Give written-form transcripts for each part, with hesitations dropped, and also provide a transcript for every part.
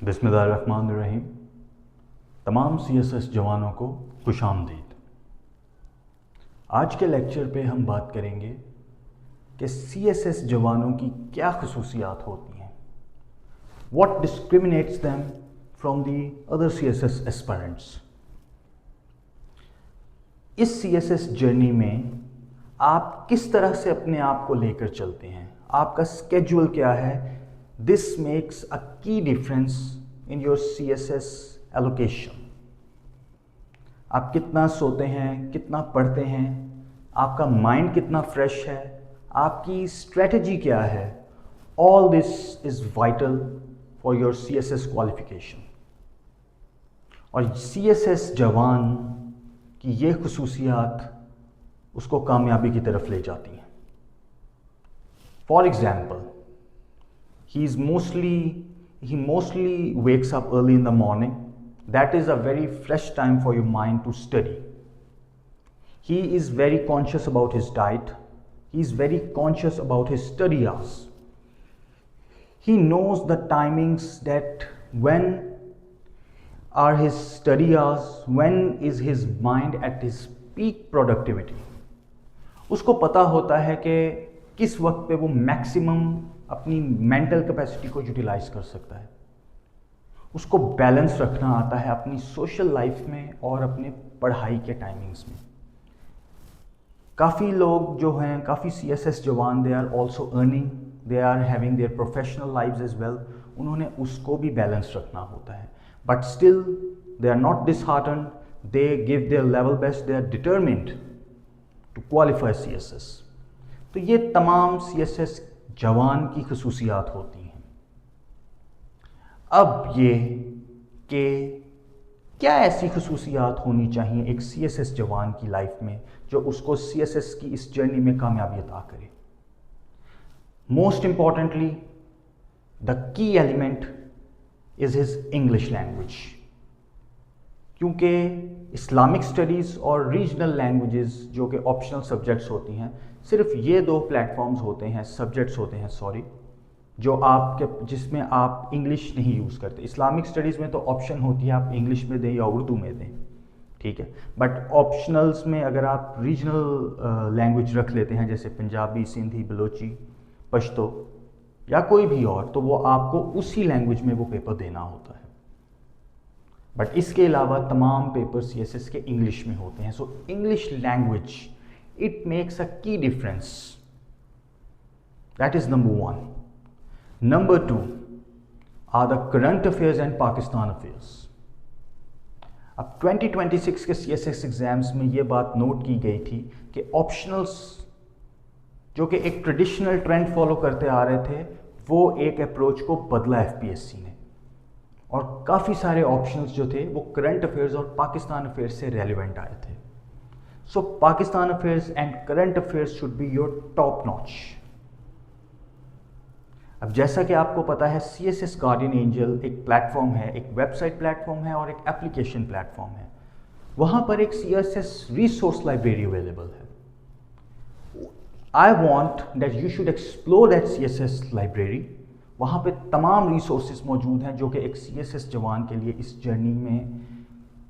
بسم اللہ الرحمن الرحیم. تمام سی ایس ایس جوانوں کو خوش آمدید. آج کے لیکچر پہ ہم بات کریں گے کہ سی ایس ایس جوانوں کی کیا خصوصیات ہوتی ہیں. What discriminates them from the other C S S aspirants. اس سی ایس ایس جرنی میں آپ کس طرح سے اپنے آپ کو لے کر چلتے ہیں, آپ کا اسکیجول کیا ہے. This makes a key difference in your CSS allocation. آپ کتنا سوتے ہیں, کتنا پڑھتے ہیں, آپ کا مائنڈ کتنا فریش ہے, آپ کی اسٹریٹجی کیا ہے. All this is vital for your CSS qualification. اور CSS جوان کی یہ خصوصیات اس کو کامیابی کی طرف لے جاتی ہیں. For example, he mostly wakes up early in the morning. That is a very fresh time for your mind to study. He is very conscious about his diet. He is very conscious about his study hours. He knows the timings, that when are his study hours, when is his mind at his peak productivity. اس کو پتا ہوتا ہے کہ کس وقت پہ وہ maximum اپنی مینٹل کیپیسٹی کو یوٹیلائز کر سکتا ہے. اس کو بیلنس رکھنا آتا ہے اپنی سوشل لائف میں اور اپنے پڑھائی کے ٹائمنگز میں. کافی لوگ جو ہیں, کافی سی ایس ایس جوان, they are also earning, they are having their professional lives as well. انہوں نے اس کو بھی بیلنس رکھنا ہوتا ہے. But still they are not disheartened, they give their level best, they are determined to qualify C S S. تو یہ تمام سی ایس ایس جوان کی خصوصیات ہوتی ہیں. اب یہ کہ کیا ایسی خصوصیات ہونی چاہیے ایک سی ایس ایس جوان کی لائف میں جو اس کو سی ایس ایس کی اس جرنی میں کامیابی عطا کرے. موسٹ امپورٹنٹلی, دا کی element is his English language. کیونکہ اسلامک اسٹڈیز اور ریجنل لینگویجز جو کہ آپشنل سبجیکٹس ہوتی ہیں, صرف یہ دو پلیٹ فارمز ہوتے ہیں, سبجیکٹس ہوتے ہیں جو آپ کے جس میں آپ انگلش نہیں یوز کرتے. اسلامک اسٹڈیز میں تو آپشن ہوتی ہے آپ انگلش میں دیں یا اردو میں دیں, ٹھیک ہے. بٹ آپشنلز میں اگر آپ ریجنل لینگویج رکھ لیتے ہیں جیسے پنجابی, سندھی, بلوچی, پشتو یا کوئی بھی اور, تو وہ آپ کو اسی لینگویج میں وہ پیپر دینا ہوتا ہے. بٹ اس کے علاوہ تمام پیپر سی ایس ایس کے انگلش میں ہوتے ہیں. So English language, it makes a key difference. That is number 1. Number 2 are the current affairs and Pakistan affairs. اب 2026 کے سی ایس ایس ایگزامس میں یہ بات نوٹ کی گئی تھی کہ آپشنلس جو کہ ایک ٹریڈیشنل ٹرینڈ فالو کرتے آ رہے تھے, وہ ایک اپروچ کو بدلا ایف پی ایس سی نے, اور کافی سارے آپشنلس جو تھے وہ کرنٹ افیئرز اور پاکستان افیئرز سے ریلیونٹ آئے تھے. So Pakistan affairs and current affairs should be your top notch. اب جیسا کہ آپ کو پتا ہے, C S S guardian angel ایک پلیٹ فارم ہے, ایک ویب سائٹ پلیٹ فارم ہے اور ایک اپلیکیشن پلیٹ فارم ہے. وہاں پر ایک C S S resource library available ہے. I want that you should explore that C S S library. وہاں پہ تمام ریسورسز موجود ہیں جو کہ ایک سی ایس ایس جوان کے لیے اس جرنی میں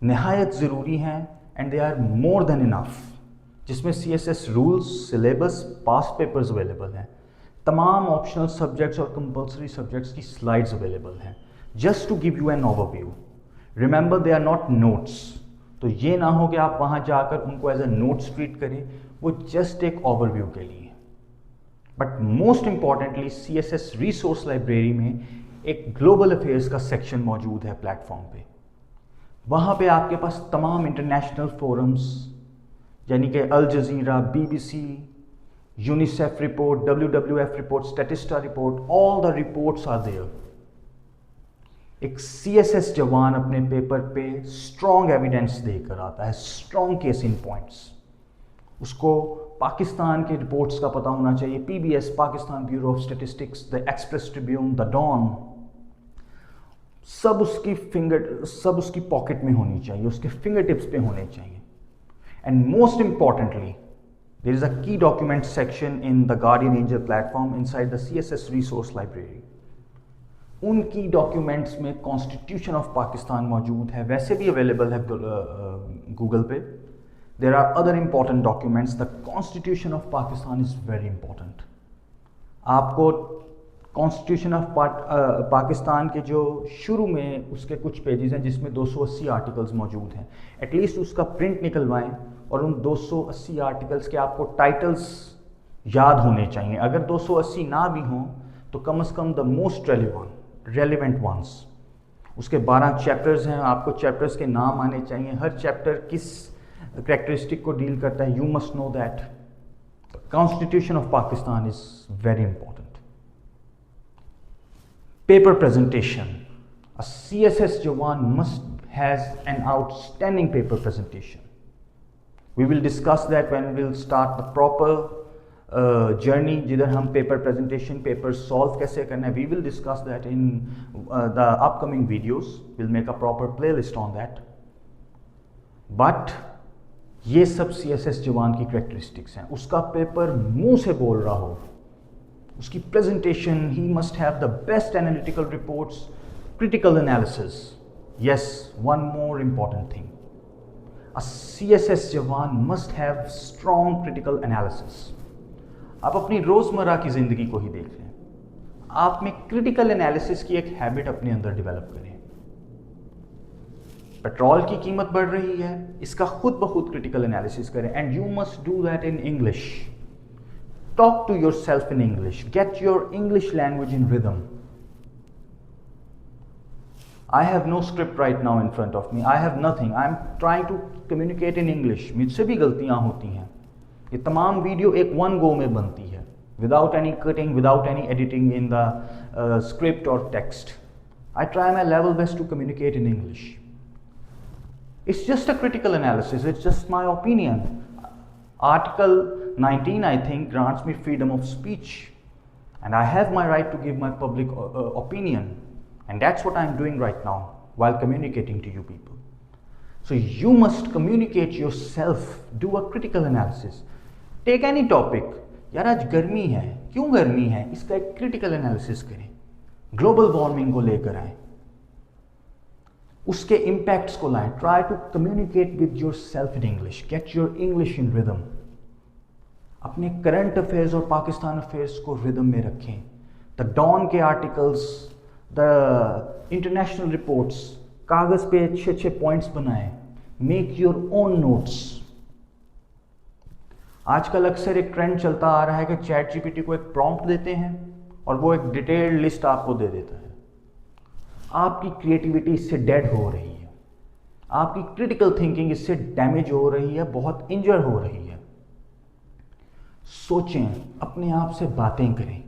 نہایت ضروری ہیں, and they are more then enough. جس میں C S S rules, syllabus, past papers available ہیں, تمام آپشنل سبجیکٹس اور کمپلسری سبجیکٹس کی سلائڈز اویلیبل ہیں. Just to give you an overview. Remember they are not notes. تو یہ نہ ہو کہ آپ وہاں جا کر ان کو ایز اے نوٹس ٹریٹ کریں, وہ جسٹ ایک اوور ویو کے لیے. But most importantly, C S S resource library میں ایک گلوبل افیئرس کا سیکشن موجود ہے پلیٹ فارم پہ. وہاں پہ آپ کے پاس تمام انٹرنیشنل فورمز یعنی کہ Al Jazeera, B B C, UNICEF report, WWF report, Statista report, all the reports are there. ایک سی ایس ایس جوان اپنے پیپر پہ اسٹرانگ ایویڈنس دے کر آتا ہے, اسٹرانگ کیس ان پوائنٹس. اس کو پاکستان کے رپورٹس کا پتہ ہونا چاہیے, P B S, Pakistan bureau of statistics, the Express Tribune, the Dawn, سب اس کی پاکٹ میں ہونی چاہیے, اس کے فنگر ٹپس پہ ہونے چاہیے. And most importantly, there is a key document section in the Guardian Angel platform inside the CSS resource library. ان کی ڈاکیومنٹس میں کانسٹیٹیوشن آف پاکستان موجود ہے, ویسے بھی اویلیبل ہے گوگل پہ. There are other important documents. The constitution of Pakistan is very important. آپ کو کانسٹیٹیوشن آف پاکستان کے جو شروع میں اس کے کچھ پیجز ہیں جس میں 280 آرٹیکلز موجود ہیں, ایٹ لیسٹ اس کا پرنٹ نکلوائیں اور ان 280 آرٹیکلز کے آپ کو ٹائٹلز یاد ہونے چاہیے. اگر 280 نہ بھی ہوں تو کم از کم دا موسٹ ریلیونٹ ونس. اس کے 12 چیپٹرز ہیں, آپ کو چیپٹرز کے نام آنے چاہیے, ہر چیپٹر کس کریکٹرسٹک کو ڈیل کرتا ہے. You must know that. Constitution of Pakistan is very important. Paper presentation. A CSS Jawan has an outstanding paper presentation. We will discuss that when we will start the proper journey جدھر ہم paper presentation, paper solve کیسے کرنا ہے. We will discuss that in the upcoming videos. We'll make a proper playlist on that. But یہ سب CSS Jawan کی characteristics ہیں. اس کا paper منہ سے بول رہا ہو, اس کی presentation, he must have the best analytical reports, critical analysis. Yes, one more important thing, a CSS جوان must have strong critical analysis. آپ اپنی روزمرہ کی زندگی کو ہی دیکھ لیں, آپ میں کریٹیکل انالیسس کی ایک ہیبٹ اپنے اندر ڈیولپ کریں. پیٹرول کی قیمت بڑھ رہی ہے, اس کا خود بخود کریٹیکل انالیسس کریں, and you must do that in English. Talk to yourself in English. Get your English language in rhythm. I have no script right now in front of me. I have nothing. I'm trying to communicate in English. مجھ سے بھی غلطیاں ہوتی ہیں. یہ تمام video ایک one go میں بنتی ہے, without any cutting, without any editing in the script or text. I try my level best to communicate in English. It's just a critical analysis. It's just my opinion. Article 19, I think, grants me freedom of speech, and I have my right to give my public opinion, and that's what I'm doing right now while communicating to you people. So you must communicate yourself. Do a critical analysis. Take any topic. یار آج گرمی ہے, کیوں گرمی ہے, اس کا ایک critical analysis کریں. گلوبل وارمنگ کو لے کر آئیں, اس کے امپیکٹس کو لائیں. Try to communicate with yourself in English. Get your English in rhythm. اپنے کرنٹ افیئرز اور پاکستان افیئرس کو ردم میں رکھیں. دا ڈان کے آرٹیکلس, دا انٹرنیشنل رپورٹس, کاغذ پہ اچھے اچھے پوائنٹس بنائیں. Make your own notes. آج کل اکثر ایک ٹرینڈ چلتا آ رہا ہے کہ چیٹ جی پی ٹی کو ایک پرومپٹ دیتے ہیں اور وہ ایک ڈیٹیلڈ لسٹ آپ کو دے دیتا ہے. آپ کی کریٹیوٹی اس سے ڈیڈ ہو رہی ہے, آپ کی کریٹیکل تھنکنگ اس سے ڈیمیج ہو رہی ہے, بہت انجر ہو رہی ہے. سوچیں, اپنے آپ سے باتیں کریں,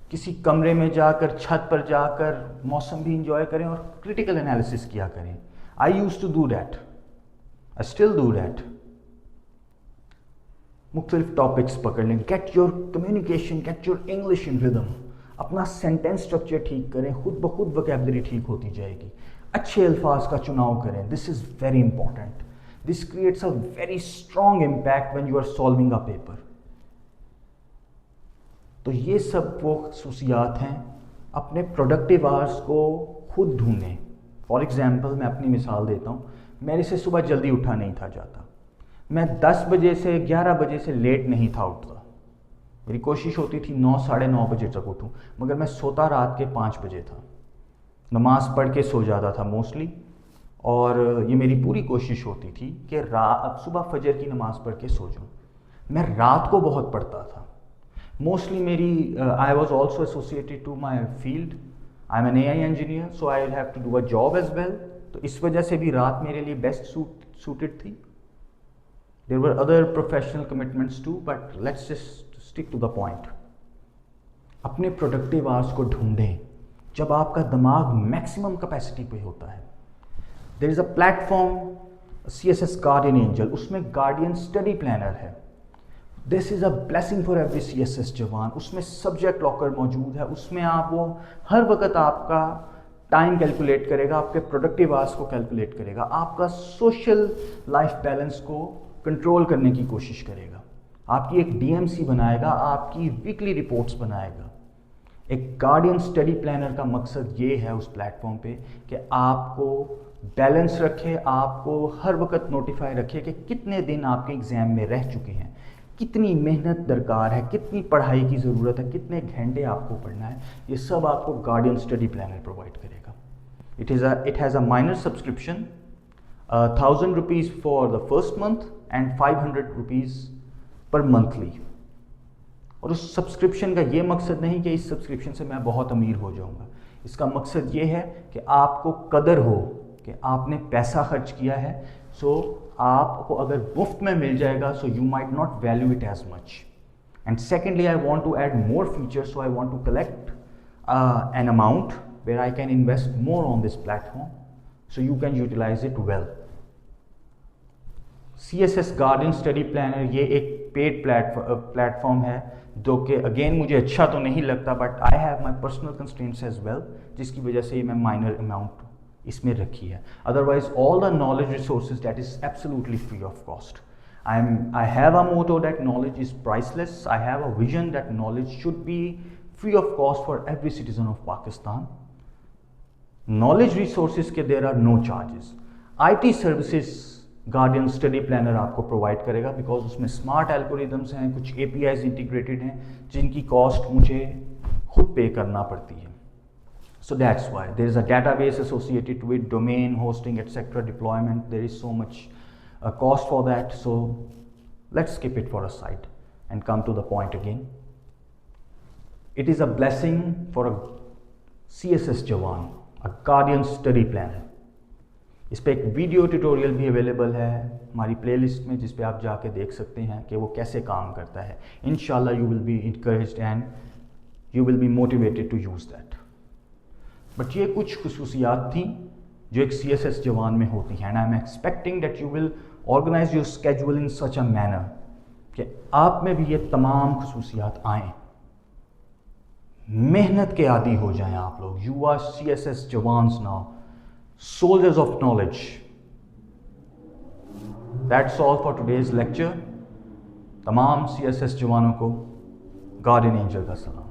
کسی کمرے میں جا کر, چھت پر جا کر موسم بھی انجوائے کریں اور کریٹیکل انالیسس کیا کریں. I use to do that, I still do that. مختلف ٹاپکس پکڑ لیں. Get your communication, get your English in rhythm. اپنا سینٹینس اسٹرکچر ٹھیک کریں, خود بخود وکیبلری ٹھیک ہوتی جائے گی. اچھے الفاظ کا چناؤ کریں. This is very important. This creates a very strong impact when you are solving a paper. تو یہ سب وہ خصوصیات ہیں. اپنے پروڈکٹیو آورس کو خود ڈھونڈیں. فار ایگزامپل میں اپنی مثال دیتا ہوں, میرے سے صبح جلدی اٹھا نہیں تھا جاتا. میں 10 بجے سے 11 بجے سے لیٹ نہیں تھا اٹھتا. میری کوشش ہوتی تھی 9 ساڑھے 9 بجے تک اٹھوں, مگر میں سوتا رات کے 5 بجے تھا. نماز پڑھ کے سو جاتا تھا موسٹلی, اور یہ میری پوری کوشش ہوتی تھی کہ صبح فجر کی نماز پڑھ کے سو جاؤں. میں رات کو بہت پڑھتا تھا. موسٹلی میری I was also associated to my field. I am an A I engineer, so I will have to do a job as well. تو اس وجہ سے بھی رات میرے لیے بیسٹ سوٹڈ تھی. There were other professional commitments too, but let's just stick to the point. اپنے پروڈکٹیو آورس کو ڈھونڈیں جب آپ کا دماغ میکسیمم کیپیسٹی پہ ہوتا ہے. There is a platform, CSS Guardian Angel, اس میں گارڈین اسٹڈی پلانر ہے. This is a blessing for every CSS جوان. اس میں سبجیکٹ لاکر موجود ہے. اس میں آپ وہ ہر وقت آپ کا ٹائم کیلکولیٹ کرے گا, آپ کے پروڈکٹیو آورس کو کیلکولیٹ کرے گا, آپ کا سوشل لائف بیلنس کو کنٹرول کرنے کی کوشش کرے گا, آپ کی ایک DMC بنائے گا, آپ کی ویکلی رپورٹس بنائے گا. ایک گارڈین اسٹڈی پلانر کا مقصد یہ ہے اس پلیٹ فارم پہ کہ آپ کو بیلنس رکھے، آپ کو ہر وقت نوٹیفائی رکھے کہ کتنے دن آپ کے ایگزام میں رہ چکے ہیں، کتنی محنت درکار ہے، کتنی پڑھائی کی ضرورت ہے، کتنے گھنٹے آپ کو پڑھنا ہے. یہ سب آپ کو گارڈین اسٹڈی پلانر پرووائڈ کرے گا. It has a minor subscription, 1,000 rupees for the first month and 500 rupees per monthly. اور اس سبسکرپشن کا یہ مقصد نہیں کہ اس سبسکرپشن سے میں بہت امیر ہو جاؤں گا. اس کا مقصد یہ ہے کہ آپ کو قدر ہو کہ آپ نے پیسہ خرچ کیا ہے. سو آپ کو اگر مفت میں مل جائے گا، so you might not value it as much. And secondly I want to add more features, so I want to collect an amount where I can invest more on this platform, so you can utilize it well. CSS Guardian Study Planner یہ ایک paid plate form ہے جو کہ again مجھے اچھا تو نہیں لگتا، but I have my personal constraints as well, جس کی وجہ سے میں مائنر اماؤنٹ اس میں رکھی ہے. Otherwise all the knowledge resources that is absolutely free of cost. I have a motto that knowledge is priceless. I have a vision that knowledge should be free of cost for every citizen of Pakistan. Knowledge resources کے there are no charges. I T services Guardian study planner آپ کو provide کرے گا، because اس میں smart algorithms ہیں، کچھ اے P Is integrated ہیں جن کی کاسٹ مجھے خود پے کرنا پڑتی ہے. So that's why there is a data base associated with domain hosting et cetera deployment. There is so much cost for that. So let's skip it for a side and come to the point again. It is a blessing for a CSS Jawan, a Guardian Study Planner. اس پہ ایک video tutorial بھی available ہے ہماری پلے list میں، جس پہ آپ جا کے دیکھ سکتے ہیں کہ وہ کیسے کام کرتا ہے. انشاءاللہ you will be encouraged and you will be motivated to use that. But یہ کچھ خصوصیات تھیں جو ایک CSS جوان میں ہوتی ہیں. And I'm expecting that you will organize your schedule in such a manner کہ آپ میں بھی یہ تمام خصوصیات آئیں. محنت کے عادی ہو جائیں آپ لوگ. You are CSS جوانز now, soldiers of knowledge. That's all for today's lecture. تمام CSS جوانوں کو گارڈین اینجل کا سلام.